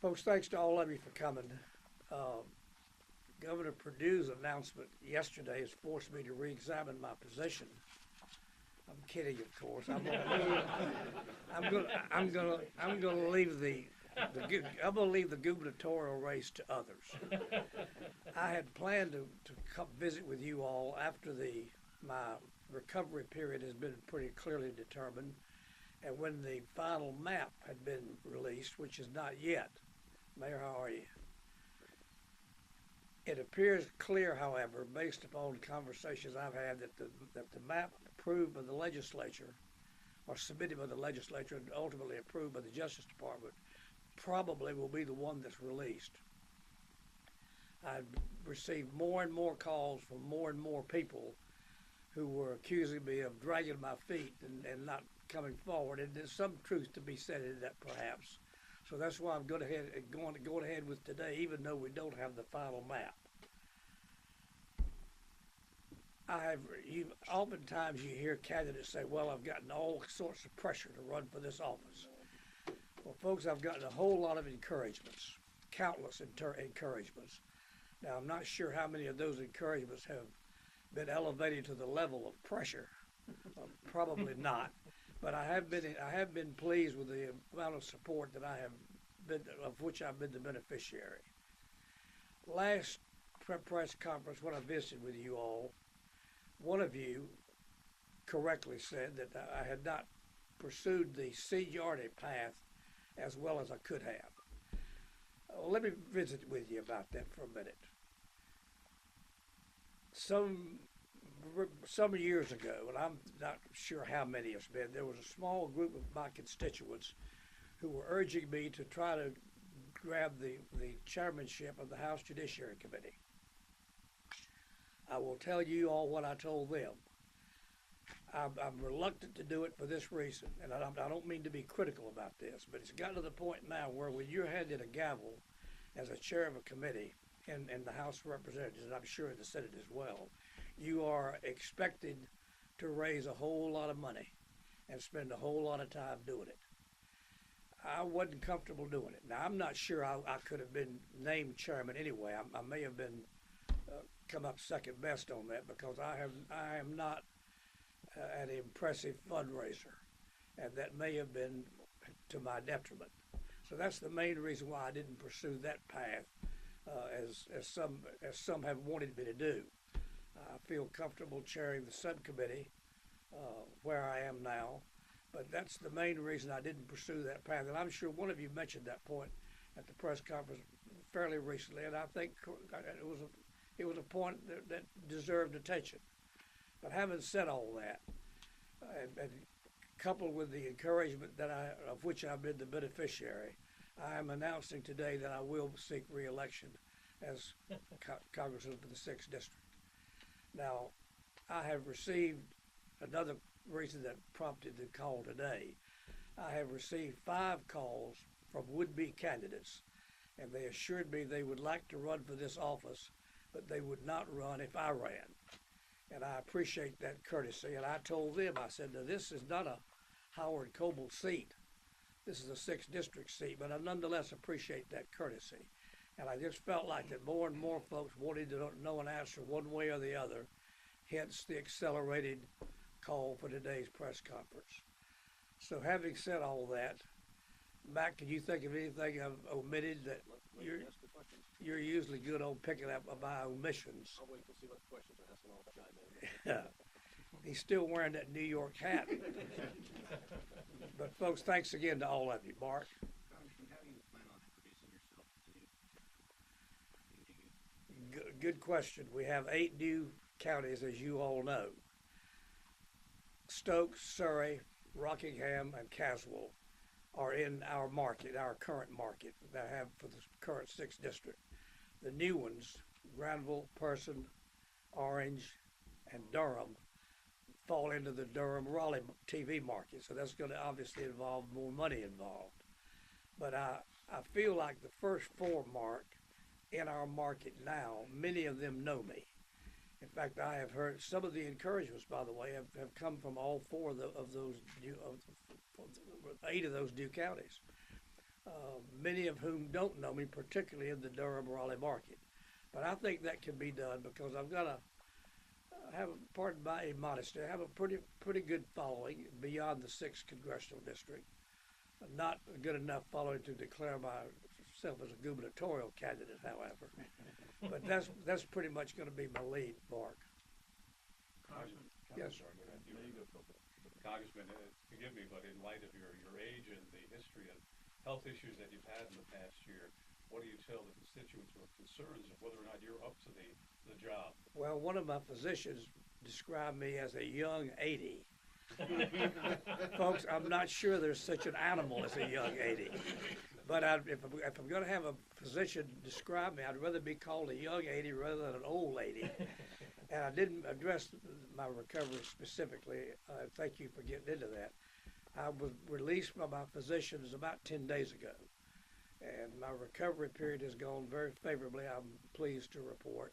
Folks, thanks to all of you for coming. Uh, Governor Perdue's announcement yesterday has forced me to re-examine my position. I'm kidding, of course. I'm going to leave I'm going to leave the gubernatorial race to others. I had planned to come visit with you all after my recovery period has been pretty clearly determined, and when the final map had been released, which is not yet. Mayor, how are you? It appears clear, however, based upon conversations I've had, that the map approved by the legislature, or submitted by the legislature and ultimately approved by the Justice Department, probably will be the one that's released. I've received more and more calls from more and more people who were accusing me of dragging my feet and not coming forward. And there's some truth to be said in that, perhaps. So that's why I'm going ahead with today, even though we don't have the final map. Oftentimes you hear candidates say, well, I've gotten all sorts of pressure to run for this office. Well, folks, I've gotten a whole lot of encouragements, countless encouragements. Now, I'm not sure how many of those encouragements have been elevated to the level of pressure. Probably not. But I have been pleased with the amount of support that of which I've been the beneficiary. Last press conference when I visited with you all, one of you correctly said that I had not pursued the seniority path as well as I could have. Let me visit with you about that for a minute. Some years ago, and I'm not sure how many it's been, there was a small group of my constituents who were urging me to try to grab the chairmanship of the House Judiciary Committee. I will tell you all what I told them. I'm reluctant to do it for this reason, and I don't mean to be critical about this, but it's gotten to the point now where when you're handed a gavel as a chair of a committee in the House of Representatives, and I'm sure in the Senate as well, you are expected to raise a whole lot of money and spend a whole lot of time doing it. I wasn't comfortable doing it. Now, I'm not sure I could have been named chairman anyway. I may have been come up second best on that because I am not an impressive fundraiser, and that may have been to my detriment. So that's the main reason why I didn't pursue that path as some have wanted me to do. I feel comfortable chairing the subcommittee where I am now, but that's the main reason I didn't pursue that path. And I'm sure one of you mentioned that point at the press conference fairly recently, and I think it was a point that deserved attention. But having said all that, and coupled with the encouragement of which I've been the beneficiary, I am announcing today that I will seek re-election as Congressman for the 6th District. Now, I have received another reason that prompted the call today. I have received 5 calls from would-be candidates, and they assured me they would like to run for this office, but they would not run if I ran. And I appreciate that courtesy. And I told them, I said, now, this is not a Howard Coble seat. This is a 6th District seat, but I nonetheless appreciate that courtesy. And I just felt like that more and more folks wanted to know an answer one way or the other, hence the accelerated call for today's press conference. So having said all that, Mac, can you think of anything I've omitted that you're usually good on picking up my omissions? I'll wait to see what the questions are asking. I'll chime in. He's still wearing that New York hat. But folks, thanks again to all of you. Mark? Congressman, how do you plan on introducing yourself to Good question. We have 8 new counties, as you all know. Stokes, Surrey, Rockingham, and Caswell are in our market, our current market that I have for the current 6th District. The new ones, Granville, Person, Orange, and Durham, fall into the Durham-Raleigh TV market. So that's going to obviously involve more money involved. But I feel like the first 4 mark in our market now, many of them know me. In fact, I have heard some of the encouragements, by the way, have come from all 4 of those 8 of those new counties. many of whom don't know me, particularly in the Durham-Raleigh market. But I think that can be done because I've got a have, pardon my immodesty, I have a pretty good following beyond the 6th congressional district. Not a good enough following to declare myself as a gubernatorial candidate, however. But that's pretty much going to be my lead, Mark. Congressman, Yes. there you go, Coble. Congressman, forgive me, but in light of your age and the history of health issues that you've had in the past year, what do you tell the constituents who have concerns of whether or not you're up to the job? Well, one of my physicians described me as a young 80. Folks, I'm not sure there's such an animal as a young 80. But if I'm going to have a physician describe me, I'd rather be called a young 80 rather than an old 80. And I didn't address my recovery specifically. Thank you for getting into that. I was released by my physicians about 10 days ago. And my recovery period has gone very favorably, I'm pleased to report.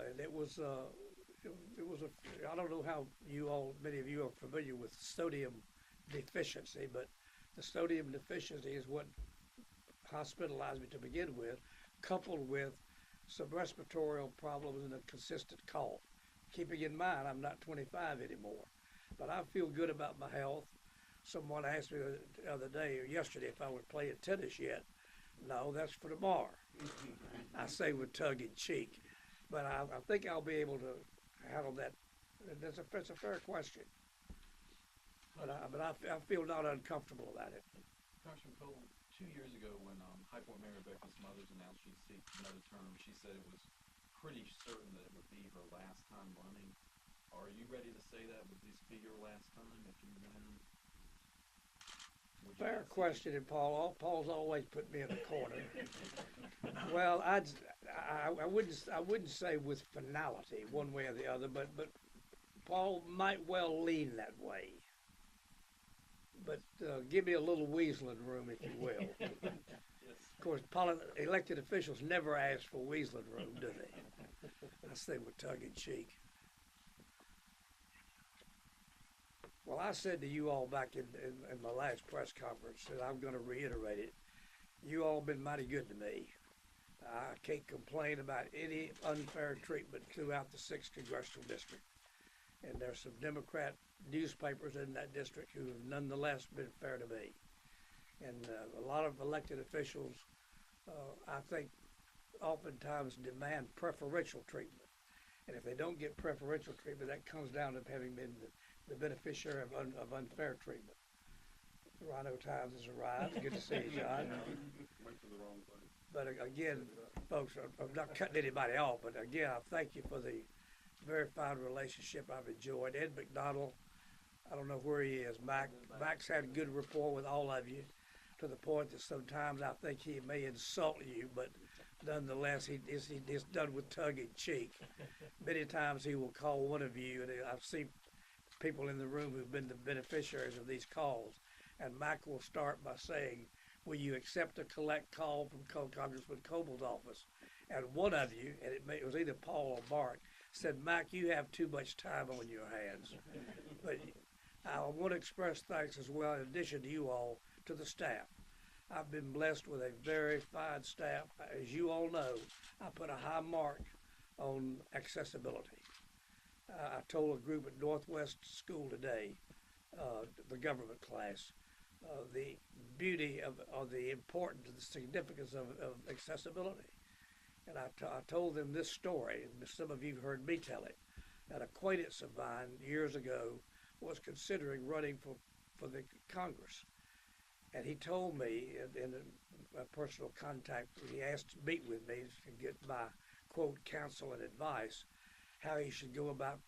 And it was I don't know how many of you are familiar with sodium deficiency, but the sodium deficiency is what hospitalized me to begin with, coupled with some respiratory problems and a consistent cough. Keeping in mind, I'm not 25 anymore, but I feel good about my health. Someone asked me the other day or yesterday if I was playing tennis yet. No, that's for tomorrow. I say with tongue in cheek, but I think I'll be able to handle that. That's a fair question, but I feel not uncomfortable about it. Congressman Coble, 2 years ago when High Point Mayor Rebecca Smothers announced she'd seek another term, she said it was pretty certain that it would be her last time running. Are you ready to say that? Would this be your last time if you win? Fair question, and Paul's always put me in a corner. Well, I wouldn't say with finality one way or the other, but Paul might well lean that way. But give me a little weaseling room, if you will. Of course, elected officials never ask for weaseling room, do they? I say with tongue in cheek. Well, I said to you all back in my last press conference, and I'm going to reiterate it, you all been mighty good to me. I can't complain about any unfair treatment throughout the 6th congressional district. And there's some Democrat newspapers in that district who have nonetheless been fair to me. And a lot of elected officials, I think, oftentimes demand preferential treatment. And if they don't get preferential treatment, that comes down to having been the beneficiary of unfair treatment. Rhino Times has arrived. Good to see you, John. Went to the wrong place. But again, folks, I'm not cutting anybody off, but again, I thank you for the very fine relationship I've enjoyed. Ed McDonald, I don't know where he is. Mac's had a good rapport with all of you, to the point that sometimes I think he may insult you, but nonetheless, he's done with tongue in cheek. Many times he will call one of you, and I've seen people in the room who've been the beneficiaries of these calls, and Mac will start by saying, will you accept a collect call from Congressman Coble's office? And one of you, and it was either Paul or Bart, said, Mac, you have too much time on your hands. But I want to express thanks as well, in addition to you all, to the staff. I've been blessed with a very fine staff. As you all know, I put a high mark on accessibility. I told a group at Northwest School today, the government class, the beauty of the importance and the significance of accessibility. And I told them this story, and some of you heard me tell it. An acquaintance of mine years ago was considering running for the Congress. And he told me in a personal contact, he asked to meet with me to get my, quote, counsel and advice, how he should go about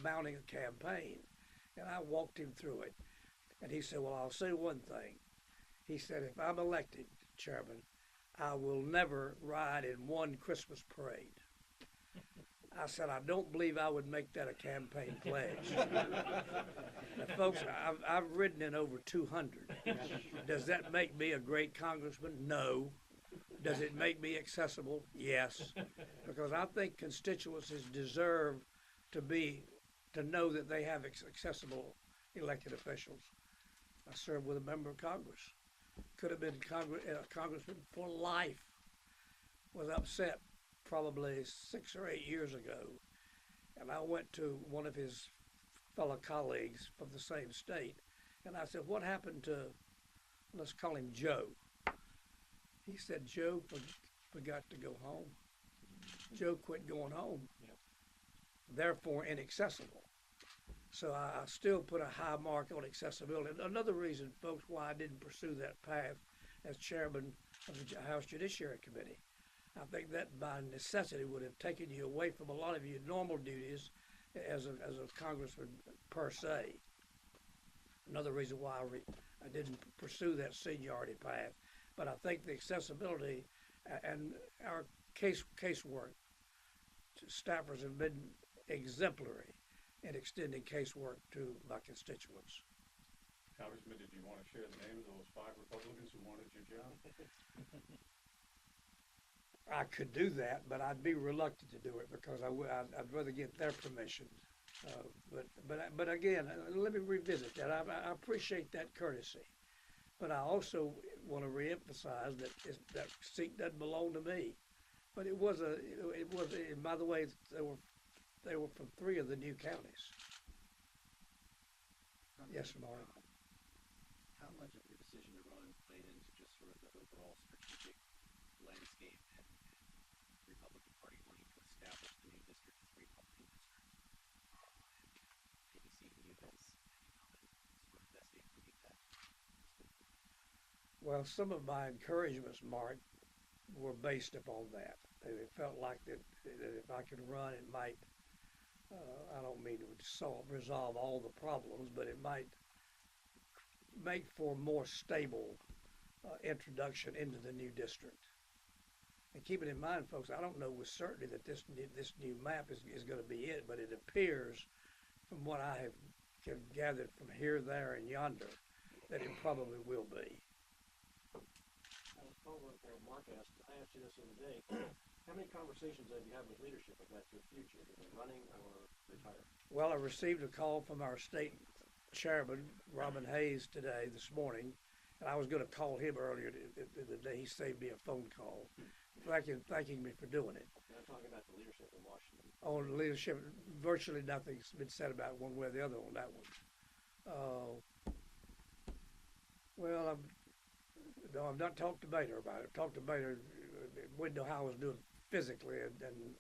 mounting a campaign. And I walked him through it. And he said, well, I'll say one thing. He said, if I'm elected chairman, I will never ride in one Christmas parade. I said, I don't believe I would make that a campaign pledge. Now, folks, I've ridden in over 200. Does that make me a great congressman? No. Does it make me accessible? Yes. Because I think constituencies deserve to know that they have accessible elected officials. I served with a member of Congress. could have been congressman for life, was upset probably 6 or 8 years ago. And I went to one of his fellow colleagues from the same state, and I said, what happened to, let's call him Joe? He said, Joe forgot to go home. Joe quit going home, therefore inaccessible. So I still put a high mark on accessibility. Another reason, folks, why I didn't pursue that path as chairman of the House Judiciary Committee. I think that by necessity would have taken you away from a lot of your normal duties as a congressman per se. Another reason why I didn't pursue that seniority path. But I think the accessibility and our casework, staffers have been exemplary in extending casework to my constituents. Congressman, did you want to share the names of those 5 Republicans who wanted your job? I could do that, but I'd be reluctant to do it because I'd rather get their permission. But again, let me revisit that. I appreciate that courtesy, but I also want to reemphasize that seat doesn't belong to me. But it was and by the way, they were from 3 of the new counties. Yes, Mark. How much of your decision to run played into just sort of the overall strategic landscape and Republican Party wanting to establish the new district as Republican district? Maybe seeing you as sort of vested in that. Well, some of my encouragements, Mark, were based upon that. It felt like that if I could run, it might, I don't mean to resolve all the problems, but it might make for a more stable introduction into the new district. And keep it in mind, folks, I don't know with certainty that this new map is going to be it, but it appears from what I have gathered from here, there, and yonder that it probably will be. Coble, I asked you this the other day. How many conversations have you had with leadership about your future, either running or retiring? Well, I received a call from our state chairman, Robin Hayes, this morning, and I was going to call him earlier the day. He saved me a phone call, thanking me for doing it. And I'm talking about the leadership in Washington. On leadership, virtually nothing's been said about one way or the other on that one. Well, I've not talked to Bader about it. I've talked to Bader. We know how I was doing physically and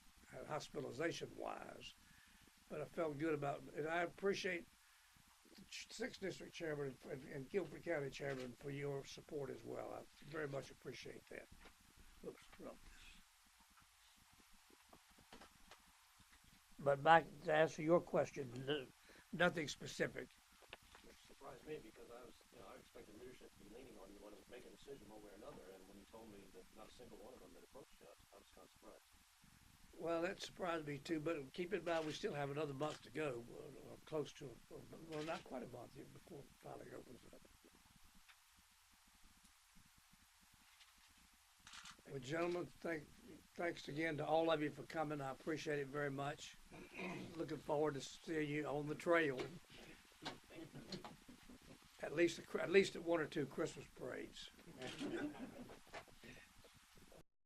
hospitalization-wise, but I felt good about it. And I appreciate the 6th District Chairman and Guilford County Chairman for your support as well. I very much appreciate that. Oops, wrong. But back to answer your question, nothing specific. Which surprised me because I expected leadership to be leaning on you when it was making a decision one way or another, and when you told me that not a single one of them had approached you, I was kind of surprised. Well, that surprised me too, but keep in mind we still have another month to go, close to, well, not quite a month yet before it finally opens up. Well, gentlemen, thanks again to all of you for coming. I appreciate it very much. Looking forward to seeing you on the trail. At least at 1 or 2 Christmas parades.